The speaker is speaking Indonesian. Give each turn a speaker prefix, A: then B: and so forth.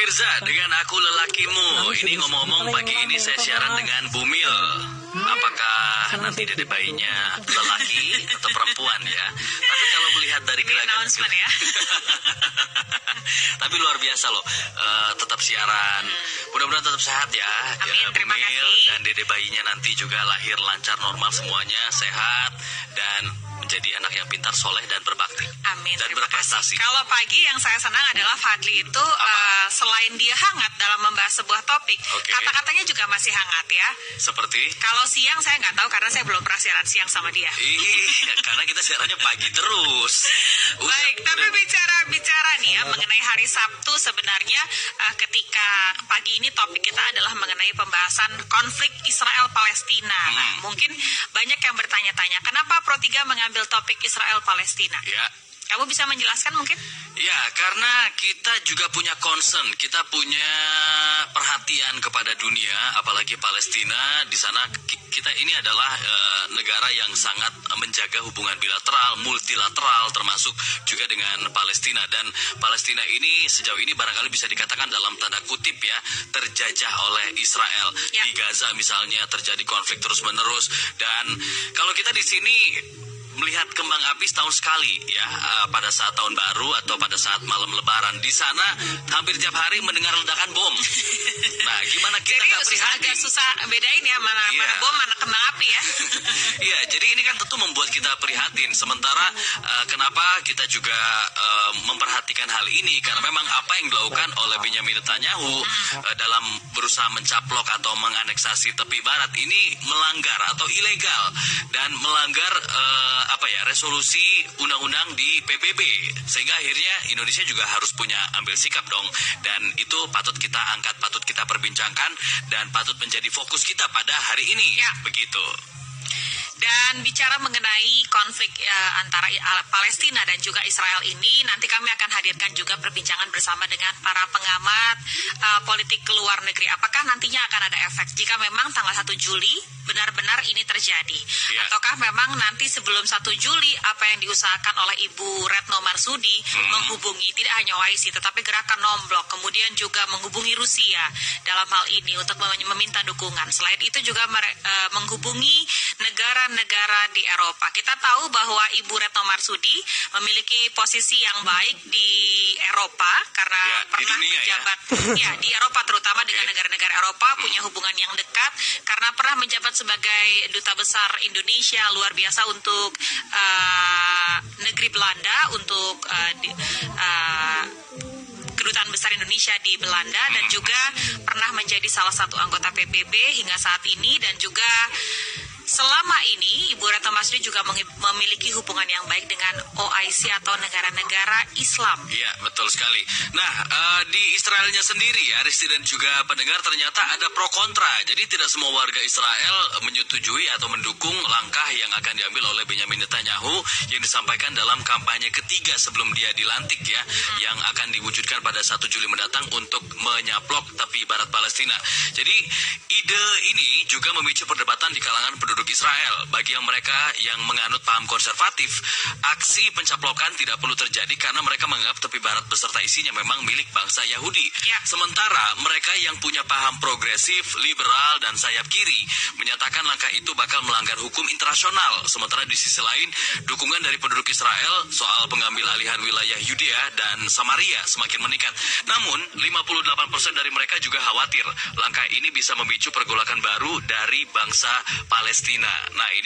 A: pemirsa, dengan aku lelakimu. Ini ngomong-ngomong pagi ini saya siaran dengan Bumil. Apakah nanti dede bayinya lelaki atau perempuan ya? Tapi kalau melihat dari gerakan
B: ya.
A: Tapi luar biasa loh. Tetap siaran. Mudah-mudahan tetap sehat ya.
B: Amin, terima
A: Bumil
B: kasih.
A: dan dede bayinya nanti juga lahir lancar, normal semuanya, sehat dan menjadi anak yang pintar, soleh dan berbakti.
B: Amin.
A: Dan
B: Terima
A: berprestasi.
B: kasih. Kalau pagi yang saya senang adalah Fadli itu selain dia hangat dalam membahas sebuah topik,
A: Oke.
B: kata-katanya juga masih hangat ya.
A: Seperti
B: Kalau siang saya nggak tahu karena saya belum pernah siaran siang sama dia.
A: karena kita siarannya pagi terus.
B: Baik, tapi bicara nih ya mengenai hari Sabtu sebenarnya ketika pagi ini topik kita adalah mengenai pembahasan konflik Israel Palestina. Nah, mungkin banyak yang bertanya-tanya, kenapa Pro 3 mengambil topik Israel Palestina?
A: Ya.
B: Kamu bisa menjelaskan mungkin?
A: Ya, karena kita juga punya concern, kita punya perhatian kepada dunia, apalagi Palestina. Di sana kita ini adalah negara yang sangat menjaga hubungan bilateral, multilateral, termasuk juga dengan Palestina. Dan Palestina ini sejauh ini barangkali bisa dikatakan dalam tanda kutip ya, terjajah oleh Israel.
B: Ya.
A: Di Gaza misalnya terjadi konflik terus-menerus. Dan kalau kita di sini melihat kembang api setahun sekali ya, pada saat tahun baru atau pada saat malam lebaran. Di sana hampir tiap hari mendengar ledakan bom. Nah, gimana kita nggak prihatin?
B: Agak susah bedain ya mana bom mana kembang api ya.
A: Iya, jadi ini kan tentu membuat kita prihatin. Sementara kenapa kita juga memperhatikan hal ini, karena memang apa yang dilakukan oleh Benyamin Netanyahu dalam berusaha mencaplok atau menganeksasi tepi barat ini melanggar atau ilegal dan melanggar resolusi undang-undang di PBB, sehingga akhirnya Indonesia juga harus punya ambil sikap dong, dan itu patut kita angkat, patut kita perbincangkan, dan patut menjadi fokus kita pada hari ini
B: Ya.
A: begitu.
B: Dan bicara mengenai konflik antara Palestina dan juga Israel ini, nanti kami akan hadirkan juga perbincangan bersama dengan para pengamat politik luar negeri. Apakah nantinya akan ada efek jika memang tanggal 1 Juli benar-benar ini terjadi?
A: Ya.
B: Ataukah memang nanti sebelum 1 Juli apa yang diusahakan oleh Ibu Retno Marsudi menghubungi tidak hanya OIC tetapi gerakan non-blok, kemudian juga menghubungi Rusia dalam hal ini untuk meminta dukungan. Selain itu juga menghubungi negara-negara di Eropa. Kita tahu bahwa Ibu Retno Marsudi memiliki posisi yang baik di Eropa karena pernah menjabat di Eropa, terutama dengan negara-negara Eropa, punya hubungan yang dekat karena pernah menjabat sebagai duta besar Indonesia luar biasa untuk negeri Belanda, untuk Kedutaan Besar Indonesia di Belanda, dan juga pernah menjadi salah satu anggota PBB hingga saat ini, dan juga selama ini Ibu Retno Marsudi juga memiliki hubungan yang baik dengan OIC atau negara-negara Islam.
A: Iya, betul sekali. Nah, di Israelnya sendiri ya, Risti dan juga pendengar, ternyata ada pro kontra. Jadi tidak semua warga Israel menyetujui atau mendukung langkah yang akan diambil oleh Benyamin Netanyahu yang disampaikan dalam kampanye ketiga sebelum dia dilantik ya, yang akan diwujudkan pada 1 Juli mendatang untuk menyaplok tepi barat Palestina. Jadi ide ini juga memicu perdebatan di kalangan penduduk Israel. Bagi yang mereka yang menganut paham konservatif, aksi pencaplokan tidak perlu terjadi karena mereka menganggap tepi barat beserta isinya memang milik bangsa Yahudi.
B: Ya.
A: Sementara mereka yang punya paham progresif, liberal, dan sayap kiri menyatakan langkah itu bakal melanggar hukum internasional. Sementara di sisi lain, dukungan dari penduduk Israel soal pengambil alihan wilayah Yudea dan Samaria semakin meningkat. Namun, 58% dari mereka juga khawatir langkah ini bisa memicu pergolakan baru dari bangsa Palestina. Nah, ini